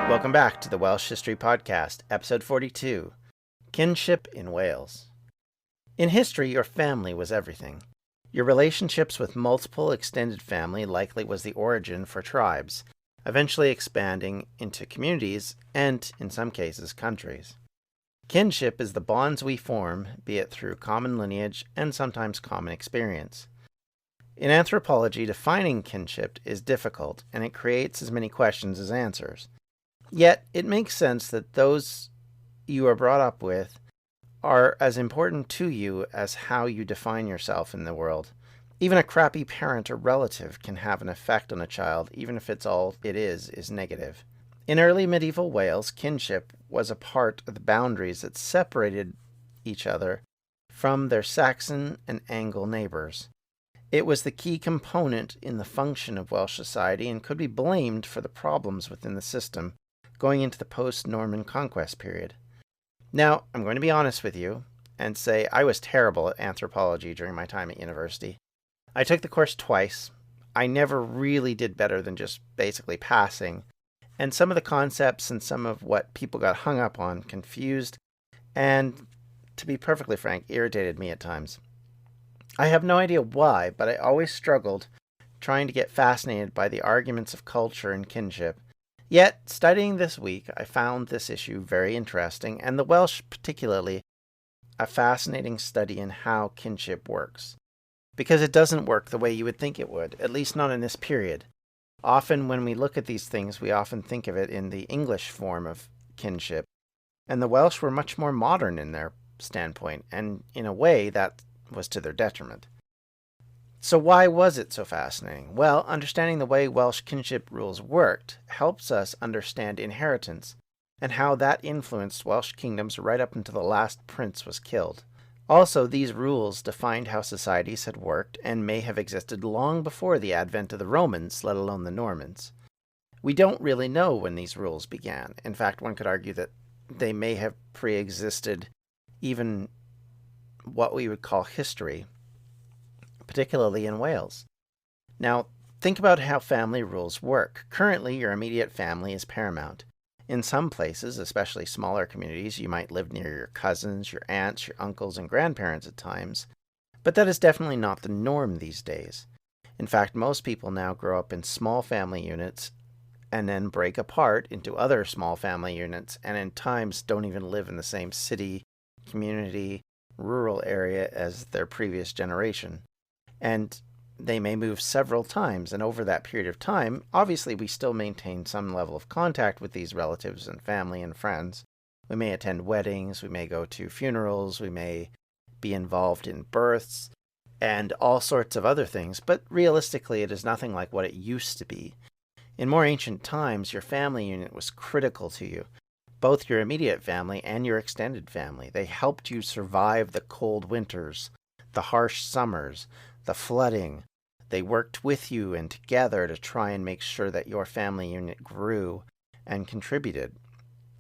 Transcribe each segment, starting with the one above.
Welcome back to the Welsh History Podcast, Episode 42, Kinship in Wales. In history, your family was everything. Your relationships with multiple extended family likely was the origin for tribes, eventually expanding into communities and, in some cases, countries. Kinship is the bonds we form, be it through common lineage and sometimes common experience. In anthropology, defining kinship is difficult, and it creates as many questions as answers. Yet, it makes sense that those you are brought up with are as important to you as how you define yourself in the world. Even a crappy parent or relative can have an effect on a child, even if it's all it is negative. In early medieval Wales, kinship was a part of the boundaries that separated each other from their Saxon and Anglo neighbors. It was the key component in the function of Welsh society and could be blamed for the problems within the system going into the post-Norman conquest period. Now, I'm going to be honest with you and say I was terrible at anthropology during my time at university. I took the course twice. I never really did better than just basically passing, and some of the concepts and some of what people got hung up on confused and, to be perfectly frank, irritated me at times. I have no idea why, but I always struggled trying to get fascinated by the arguments of culture and kinship. Yet, studying this week, I found this issue very interesting, and the Welsh particularly a fascinating study in how kinship works. Because it doesn't work the way you would think it would, at least not in this period. Often when we look at these things, we often think of it in the English form of kinship, and the Welsh were much more modern in their standpoint, and in a way that was to their detriment. So why was it so fascinating? Well, understanding the way Welsh kinship rules worked helps us understand inheritance and how that influenced Welsh kingdoms right up until the last prince was killed. Also, these rules defined how societies had worked and may have existed long before the advent of the Romans, let alone the Normans. We don't really know when these rules began. In fact, one could argue that they may have pre-existed even what we would call history, particularly in Wales. Now, think about how family rules work. Currently, your immediate family is paramount. In some places, especially smaller communities, you might live near your cousins, your aunts, your uncles, and grandparents at times, but that is definitely not the norm these days. In fact, most people now grow up in small family units and then break apart into other small family units, and in times don't even live in the same city, community, rural area as their previous generation. And they may move several times, and over that period of time, obviously we still maintain some level of contact with these relatives and family and friends. We may attend weddings, we may go to funerals, we may be involved in births, and all sorts of other things, but realistically it is nothing like what it used to be. In more ancient times, your family unit was critical to you, both your immediate family and your extended family. They helped you survive the cold winters, the harsh summers, the flooding. They worked with you and together to try and make sure that your family unit grew and contributed,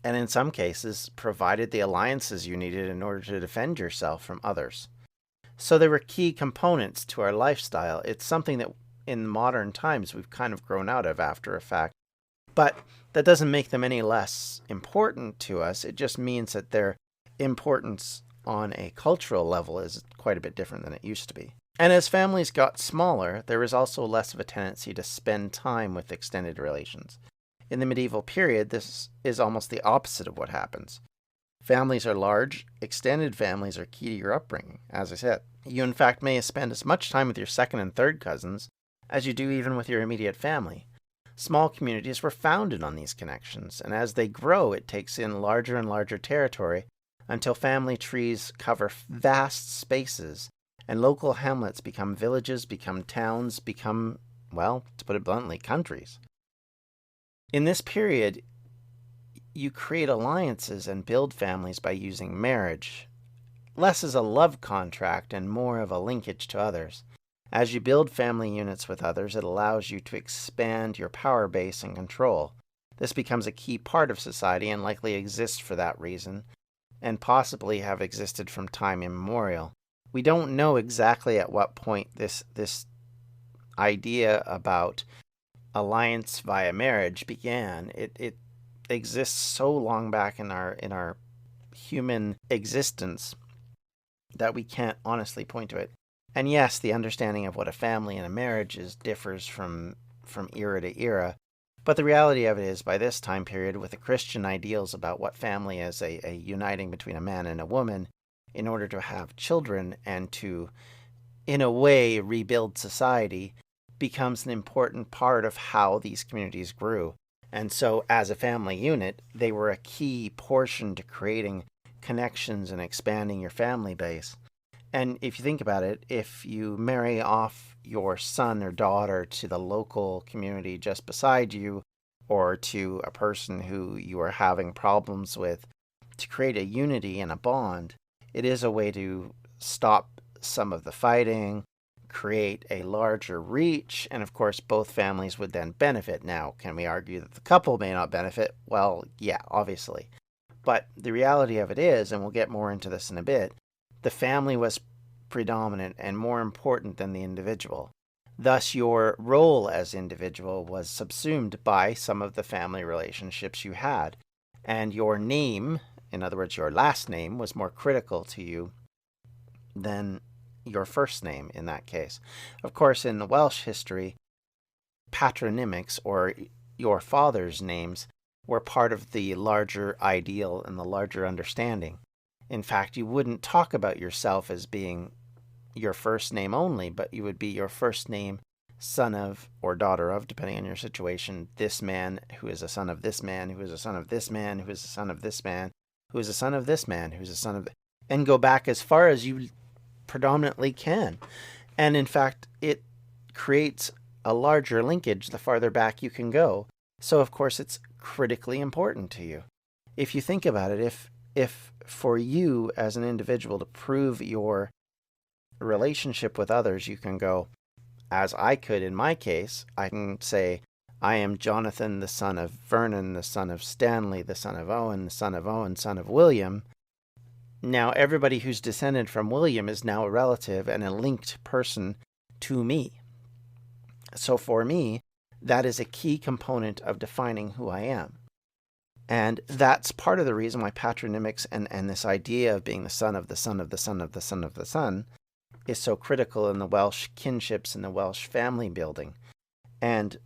and in some cases provided the alliances you needed in order to defend yourself from others. So they were key components to our lifestyle. It's something that in modern times we've kind of grown out of after a fact, but that doesn't make them any less important to us. It just means that their importance on a cultural level is quite a bit different than it used to be. And as families got smaller, there was also less of a tendency to spend time with extended relations. In the medieval period, this is almost the opposite of what happens. Families are large, extended families are key to your upbringing, as I said. You in fact may spend as much time with your second and third cousins as you do even with your immediate family. Small communities were founded on these connections, and as they grow, it takes in larger and larger territory until family trees cover vast spaces, and local hamlets become villages, become towns, become, well, to put it bluntly, countries. In this period, you create alliances and build families by using marriage, less as a love contract and more of a linkage to others. As you build family units with others, it allows you to expand your power base and control. This becomes a key part of society and likely exists for that reason, and possibly have existed from time immemorial. We don't know exactly at what point this idea about alliance via marriage began. It exists so long back in our human existence that we can't honestly point to it. And yes, the understanding of what a family and a marriage is differs from era to era. But the reality of it is, by this time period, with the Christian ideals about what family is, a uniting between a man and a woman in order to have children and to, in a way, rebuild society, becomes an important part of how these communities grew. And so, as a family unit, they were a key portion to creating connections and expanding your family base. And if you think about it, if you marry off your son or daughter to the local community just beside you, or to a person who you are having problems with, to create a unity and a bond, it is a way to stop some of the fighting, create a larger reach, and of course both families would then benefit. Now, can we argue that the couple may not benefit? Well, yeah, obviously. But the reality of it is, and we'll get more into this in a bit, the family was predominant and more important than the individual. Thus, your role as individual was subsumed by some of the family relationships you had. And your name, in other words, your last name, was more critical to you than your first name in that case. Of course, in the Welsh history, patronymics, or your father's names, were part of the larger ideal and the larger understanding. In fact, you wouldn't talk about yourself as being your first name only, but you would be your first name, son of or daughter of, depending on your situation, this man who is a son of this man, who is a son of this man, who is a son of this man, who is a son of this man, who is a son of... and go back as far as you predominantly can. And in fact, it creates a larger linkage the farther back you can go. So of course it's critically important to you. If you think about it, if for you as an individual to prove your relationship with others, you can go, as I could in my case, I can say, I am Jonathan, the son of Vernon, the son of Stanley, the son of Owen, the son of Owen, son of William. Now everybody who's descended from William is now a relative and a linked person to me. So for me, that is a key component of defining who I am. And that's part of the reason why patronymics and this idea of being the son of the son of the son of the son of the son is so critical in the Welsh kinships and the Welsh family building. And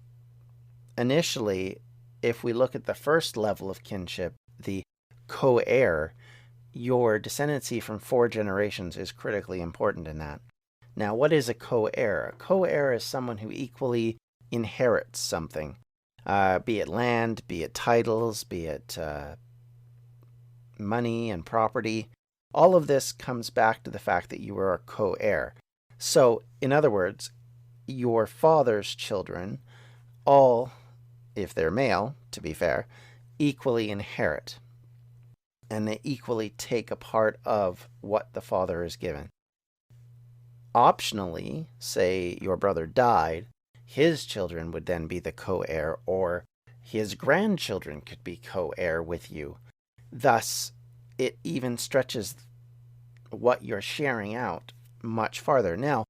initially, if we look at the first level of kinship, the co-heir, your descendancy from 4 generations is critically important in that. Now, what is a co-heir? A co-heir is someone who equally inherits something, be it land, be it titles, be it money and property. All of this comes back to the fact that you are a co-heir. So, in other words, your father's children all, if they're male, to be fair, equally inherit. And they equally take a part of what the father is given. Optionally, say your brother died, his children would then be the co-heir, or his grandchildren could be co-heir with you. Thus, it even stretches what you're sharing out much farther. Now,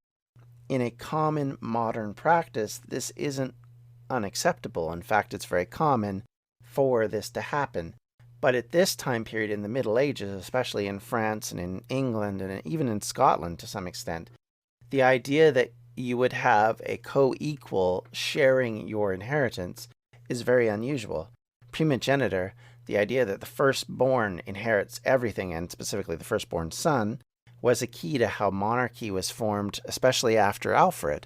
in a common modern practice, this isn't unacceptable. In fact, it's very common for this to happen. But at this time period in the Middle Ages, especially in France and in England and even in Scotland to some extent, the idea that you would have a co-equal sharing your inheritance is very unusual. Primogeniture, the idea that the firstborn inherits everything, and specifically the firstborn son, was a key to how monarchy was formed, especially after Alfred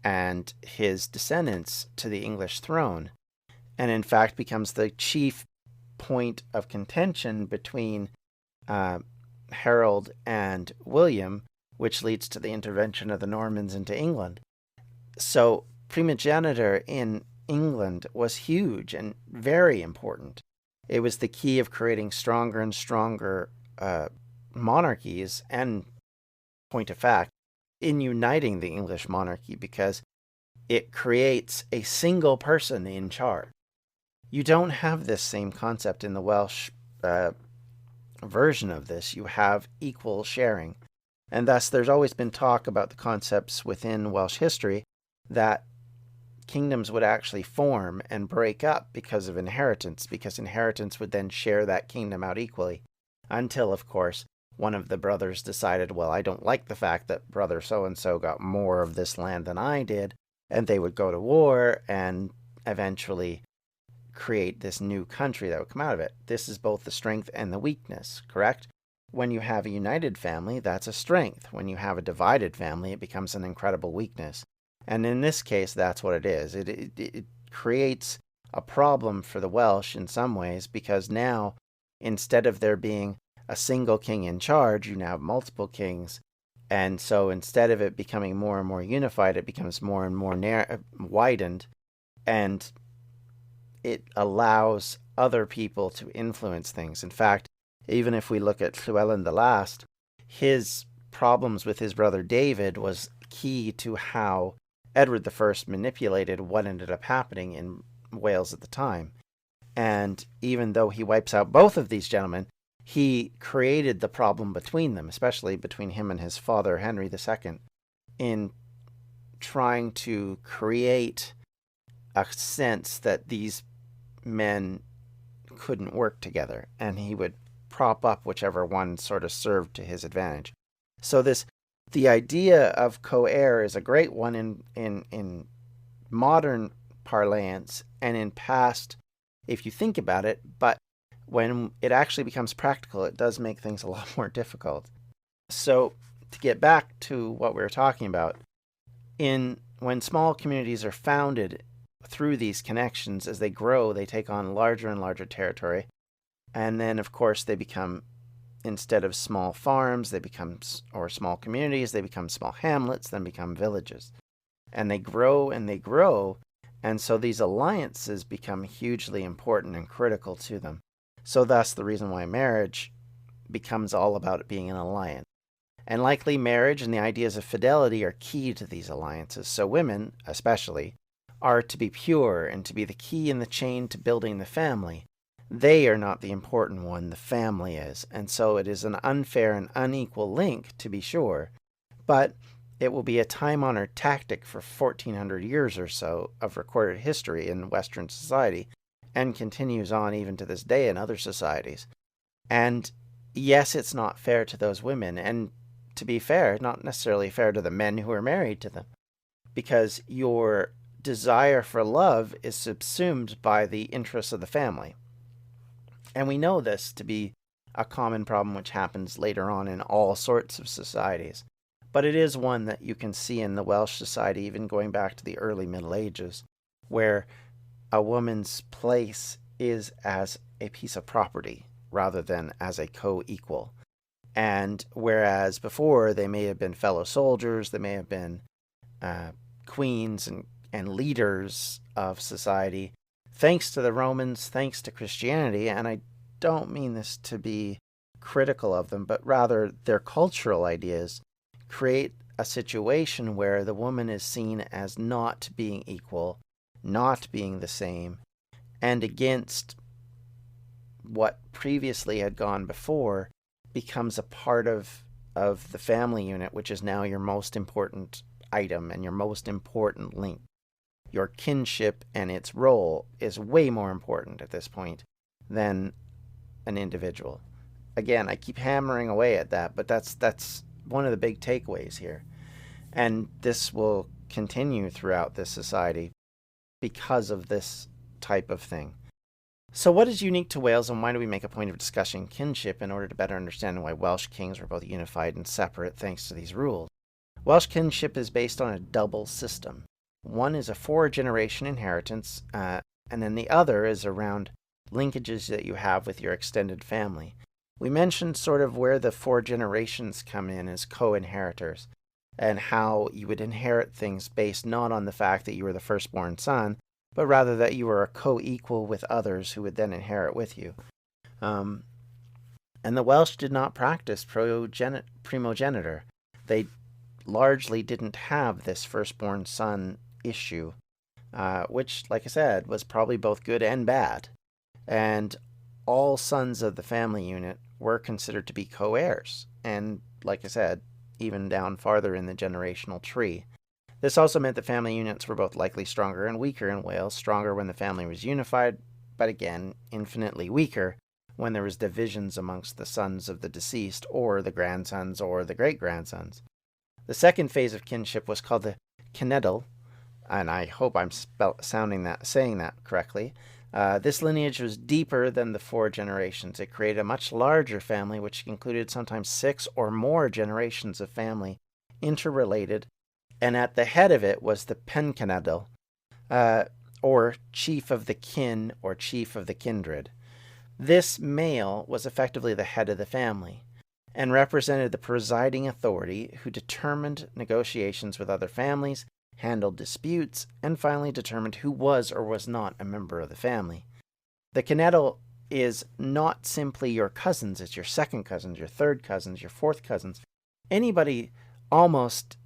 and his descendants to the English throne, and in fact becomes the chief point of contention between Harold and William, which leads to the intervention of the Normans into England. So primogeniture in England was huge and very important. It was the key of creating stronger and stronger monarchies, and, point of fact, in uniting the English monarchy, because it creates a single person in charge. You don't have this same concept in the Welsh version of this. You have equal sharing. And thus, there's always been talk about the concepts within Welsh history that kingdoms would actually form and break up because of inheritance, because inheritance would then share that kingdom out equally, until, of course, one of the brothers decided, well, I don't like the fact that brother so-and-so got more of this land than I did, and they would go to war and eventually create this new country that would come out of it. This is both the strength and the weakness, correct? When you have a united family, that's a strength. When you have a divided family, it becomes an incredible weakness. And in this case, that's what it is. It creates a problem for the Welsh in some ways, because now, instead of there being a single king in charge, you now have multiple kings. And so instead of it becoming more and more unified, it becomes more and more widened. And it allows other people to influence things. In fact, even if we look at Llewellyn the Last, his problems with his brother David was key to how Edward I manipulated what ended up happening in Wales at the time. And even though he wipes out both of these gentlemen, he created the problem between them, especially between him and his father, Henry II, in trying to create a sense that these men couldn't work together, and he would prop up whichever one sort of served to his advantage. So the idea of co-heir is a great one in modern parlance and in past, if you think about it, but when it actually becomes practical, it does make things a lot more difficult. So to get back to what we were talking about, when small communities are founded through these connections, as they grow, they take on larger and larger territory. And then, of course, they become, instead of small farms, or small communities, they become small hamlets, then become villages. And they grow and they grow. And so these alliances become hugely important and critical to them. So thus the reason why marriage becomes all about it being an alliance. And likely marriage and the ideas of fidelity are key to these alliances. So women, especially, are to be pure and to be the key in the chain to building the family. They are not the important one, the family is. And so it is an unfair and unequal link, to be sure, but it will be a time-honored tactic for 1400 years or so of recorded history in Western society, and continues on even to this day in other societies. And yes, it's not fair to those women, and to be fair, not necessarily fair to the men who are married to them, because your desire for love is subsumed by the interests of the family. And we know this to be a common problem which happens later on in all sorts of societies. But it is one that you can see in the Welsh society, even going back to the early Middle Ages, where a woman's place is as a piece of property rather than as a co-equal. And whereas before they may have been fellow soldiers, they may have been queens and leaders of society, thanks to the Romans, thanks to Christianity, and I don't mean this to be critical of them, but rather their cultural ideas create a situation where the woman is seen as not being equal, not being the same, and against what previously had gone before, becomes a part of the family unit, which is now your most important item and your most important link. Your kinship and its role is way more important at this point than an individual. Again, I keep hammering away at that, but that's one of the big takeaways here. And this will continue throughout this society because of this type of thing. So what is unique to Wales, and why do we make a point of discussing kinship in order to better understand why Welsh kings were both unified and separate thanks to these rules? Welsh kinship is based on a double system. One is a 4-generation inheritance, and then the other is around linkages that you have with your extended family. We mentioned sort of where the 4 generations come in as co-inheritors, and how you would inherit things based not on the fact that you were the firstborn son, but rather that you were a co-equal with others who would then inherit with you. And the Welsh did not practice primogeniture. They largely didn't have this firstborn son issue, which, like I said, was probably both good and bad. And all sons of the family unit were considered to be co-heirs. And like I said, even down farther in the generational tree. This also meant that family units were both likely stronger and weaker in Wales, stronger when the family was unified, but again, infinitely weaker when there was divisions amongst the sons of the deceased, or the grandsons, or the great-grandsons. The second phase of kinship was called the Cenedl, and I hope I'm saying that correctly. This lineage was deeper than the 4 generations. It created a much larger family, which included sometimes 6 or more generations of family, interrelated, and at the head of it was the Pencenedl, or chief of the kin, or chief of the kindred. This male was effectively the head of the family, and represented the presiding authority who determined negotiations with other families, handled disputes, and finally determined who was or was not a member of the family. The Cenedl is not simply your cousins, it's your second cousins, your third cousins, your fourth cousins. Anybody almost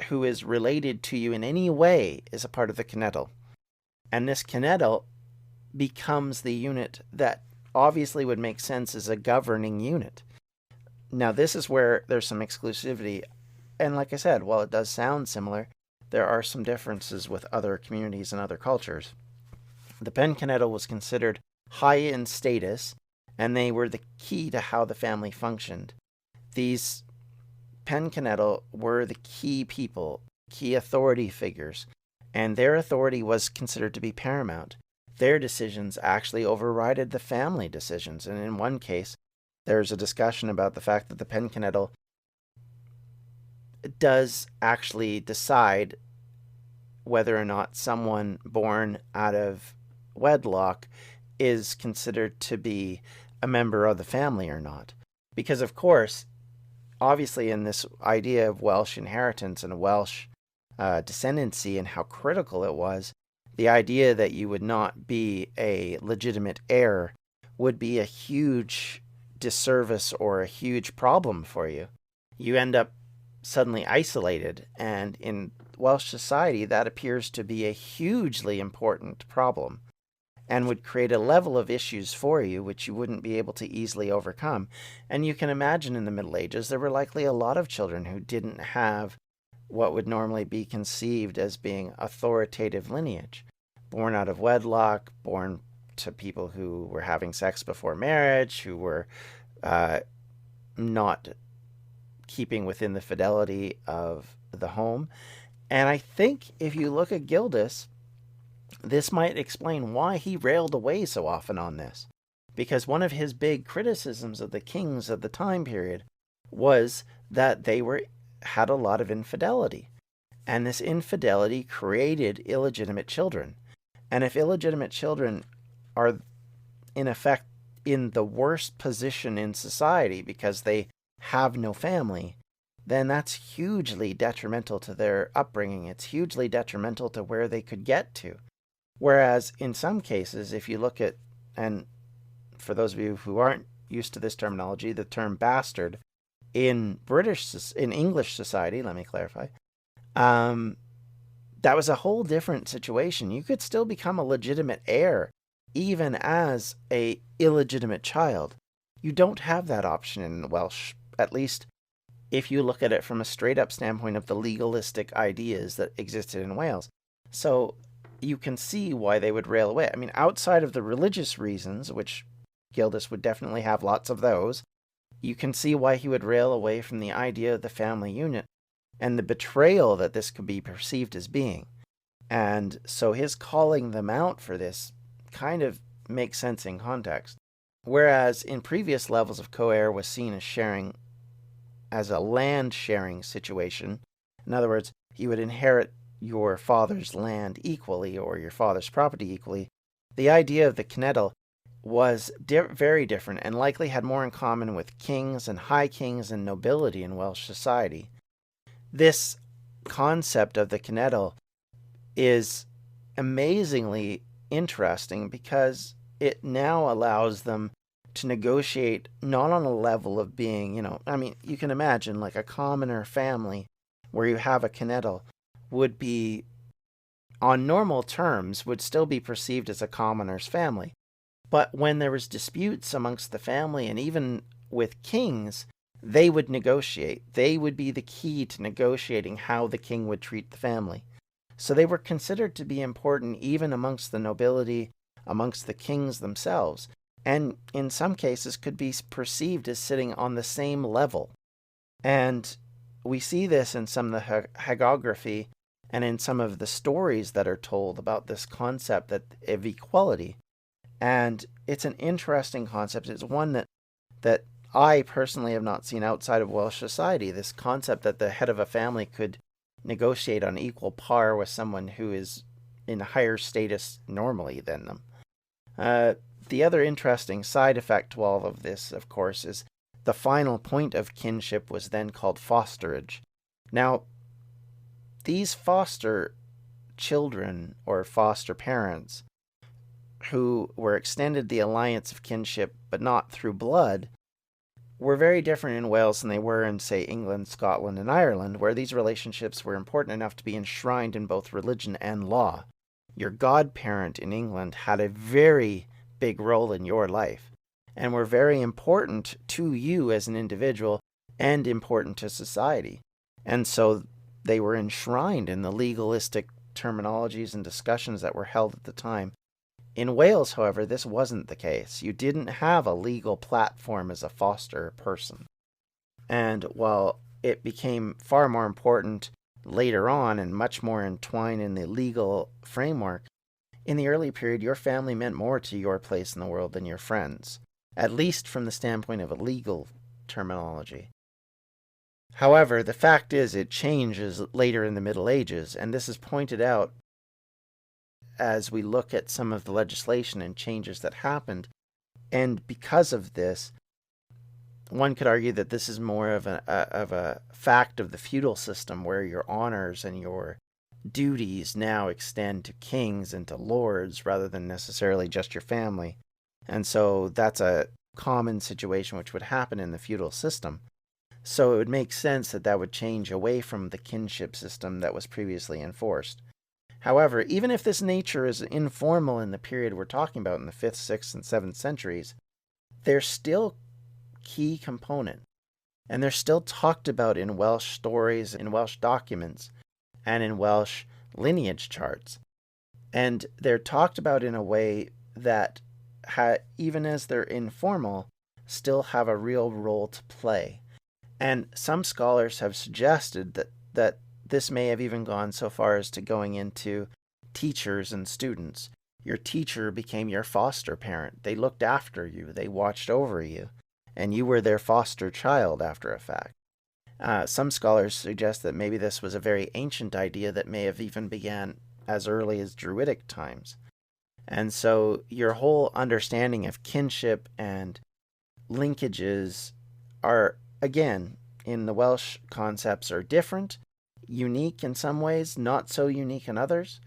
who is related to you in any way is a part of the Cenedl. And this Cenedl becomes the unit that obviously would make sense as a governing unit. Now, this is where there's some exclusivity. And like I said, while it does sound similar, there are some differences with other communities and other cultures. The Pencenedl was considered high in status, and they were the key to how the family functioned. These Pencenedl were the key people, key authority figures, and their authority was considered to be paramount. Their decisions actually overrided the family decisions, and in one case, there's a discussion about the fact that the Pencenedl does actually decide whether or not someone born out of wedlock is considered to be a member of the family or not. Because, of course, obviously in this idea of Welsh inheritance and Welsh descendancy and how critical it was, the idea that you would not be a legitimate heir would be a huge disservice or a huge problem for you. You end up suddenly isolated, and in Welsh society that appears to be a hugely important problem and would create a level of issues for you which you wouldn't be able to easily overcome. And you can imagine in the Middle Ages there were likely a lot of children who didn't have what would normally be conceived as being authoritative lineage, born out of wedlock, born to people who were having sex before marriage, who were not keeping within the fidelity of the home. And I think if you look at Gildas, this might explain why he railed away so often on this. Because one of his big criticisms of the kings of the time period was that they had a lot of infidelity. And this infidelity created illegitimate children. And if illegitimate children are, in effect, in the worst position in society because they have no family, then that's hugely detrimental to their upbringing. It's hugely detrimental to where they could get to. Whereas in some cases, if you look at, and for those of you who aren't used to this terminology, the term bastard in English society, let me clarify, that was a whole different situation. You could still become a legitimate heir even as a illegitimate child. You don't have that option in Welsh, at least if you look at it from a straight up standpoint of the legalistic ideas that existed in Wales. So you can see why they would rail away. I mean, outside of the religious reasons, which Gildas would definitely have lots of those, you can see why he would rail away from the idea of the family unit and the betrayal that this could be perceived as being. And so his calling them out for this kind of makes sense in context. Whereas in previous levels of co-heir was seen as a land sharing situation. In other words, you would inherit your father's land equally or your father's property equally. The idea of the Cenedl was very different and likely had more in common with kings and high kings and nobility in Welsh society. This concept of the Cenedl is amazingly interesting because it now allows them to negotiate not on a level of being, you can imagine like a commoner family where you have a Cenedl would be, on normal terms, would still be perceived as a commoner's family. But when there was disputes amongst the family and even with kings, they would negotiate. They would be the key to negotiating how the king would treat the family. So they were considered to be important even amongst the nobility, amongst the kings themselves, and in some cases could be perceived as sitting on the same level. And we see this in some of the hagiography and in some of the stories that are told about this concept of equality. And it's an interesting concept. It's one that I personally have not seen outside of Welsh society, this concept that the head of a family could negotiate on equal par with someone who is in higher status normally than them. The other interesting side effect to all of this, of course, is the final point of kinship was then called fosterage. Now, these foster children or foster parents who were extended the alliance of kinship but not through blood were very different in Wales than they were in, say, England, Scotland, and Ireland, where these relationships were important enough to be enshrined in both religion and law. Your godparent in England had a very big role in your life and were very important to you as an individual and important to society. And so they were enshrined in the legalistic terminologies and discussions that were held at the time. In Wales, however, this wasn't the case. You didn't have a legal platform as a foster person. And while it became far more important later on and much more entwined in the legal framework, in the early period, your family meant more to your place in the world than your friends, at least from the standpoint of a legal terminology. However, the fact is it changes later in the Middle Ages, and this is pointed out as we look at some of the legislation and changes that happened. And because of this, one could argue that this is more of a fact of the feudal system, where your honors and your duties now extend to kings and to lords rather than necessarily just your family. And so that's a common situation which would happen in the feudal system. So it would make sense that that would change away from the kinship system that was previously enforced. However, even if this nature is informal in the period we're talking about in the 5th, 6th, and 7th centuries, they're still key component. And they're still talked about in Welsh stories, in Welsh documents, and in Welsh lineage charts. And they're talked about in a way that, even as they're informal, still have a real role to play. And some scholars have suggested that this may have even gone so far as to going into teachers and students. Your teacher became your foster parent. They looked after you. They watched over you. And you were their foster child after a fact. Some scholars suggest that maybe this was a very ancient idea that may have even began as early as Druidic times. And so your whole understanding of kinship and linkages are, again, in the Welsh concepts are different, unique in some ways, not so unique in others.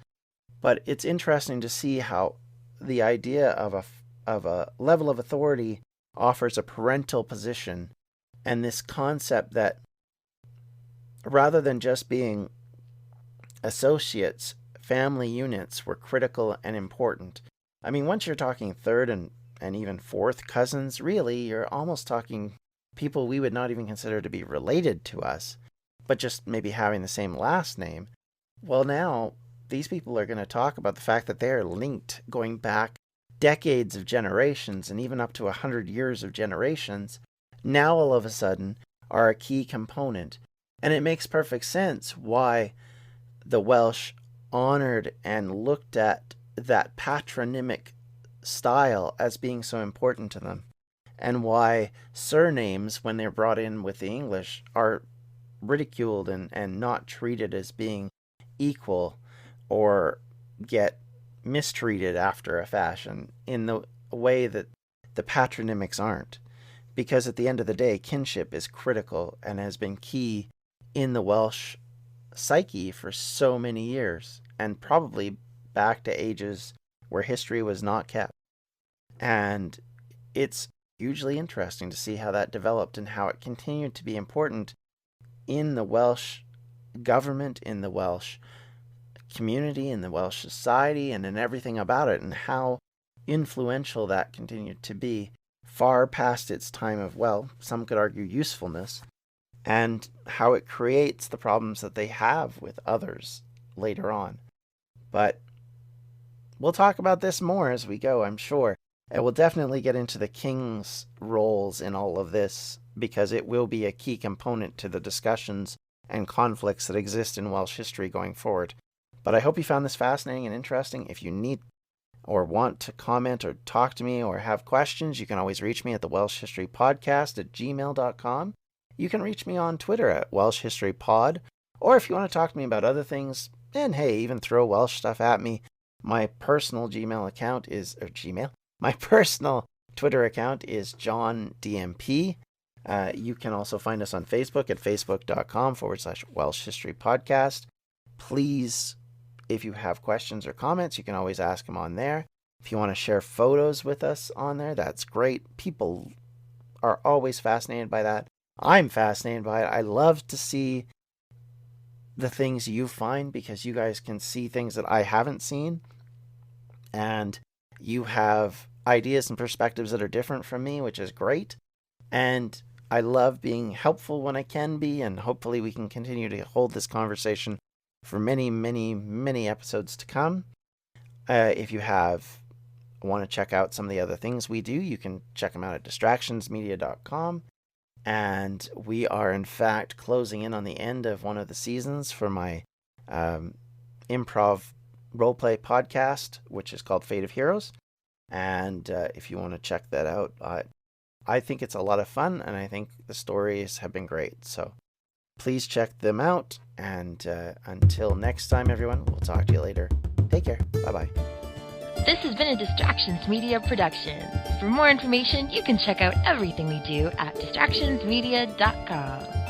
But it's interesting to see how the idea of a level of authority offers a parental position, and this concept that rather than just being associates, family units were critical and important. I mean, once you're talking third and even fourth cousins, really, you're almost talking people we would not even consider to be related to us, but just maybe having the same last name. Well, now these people are going to talk about the fact that they are linked going back decades of generations and even up to 100 years of generations, now all of a sudden are a key component. And it makes perfect sense why the Welsh honored and looked at that patronymic style as being so important to them, and why surnames, when they're brought in with the English, are ridiculed and not treated as being equal or get mistreated after a fashion in the way that the patronymics aren't. Because at the end of the day, kinship is critical and has been key in the Welsh psyche for so many years, and probably back to ages where history was not kept. And it's hugely interesting to see how that developed and how it continued to be important in the Welsh government, in the Welsh community, in the Welsh society, and in everything about it, and how influential that continued to be far past its time of, well, some could argue usefulness, and how it creates the problems that they have with others later on. But we'll talk about this more as we go, I'm sure. And we'll definitely get into the king's roles in all of this, because it will be a key component to the discussions and conflicts that exist in Welsh history going forward. But I hope you found this fascinating and interesting. If you need or want to comment or talk to me or have questions, you can always reach me at the Welsh History Podcast at gmail.com. You can reach me on Twitter at Welsh History Pod, or if you want to talk to me about other things, and hey, even throw Welsh stuff at me, my personal Gmail account is, my personal Twitter account is JohnDMP. You can also find us on Facebook at facebook.com/Welsh History Podcast. Please, if you have questions or comments, you can always ask them on there. If you want to share photos with us on there, that's great. People are always fascinated by that. I'm fascinated by it. I love to see the things you find, because you guys can see things that I haven't seen, and you have ideas and perspectives that are different from me, which is great. And I love being helpful when I can be, and hopefully we can continue to hold this conversation for many, many, many episodes to come. If you want to check out some of the other things we do, you can check them out at distractionsmedia.com. And we are, in fact, closing in on the end of one of the seasons for my improv roleplay podcast, which is called Fate of Heroes. And if you want to check that out, I think it's a lot of fun, and I think the stories have been great. So please check them out. And until next time, everyone, we'll talk to you later. Take care. Bye-bye. This has been a Distractions Media production. For more information, you can check out everything we do at distractionsmedia.com.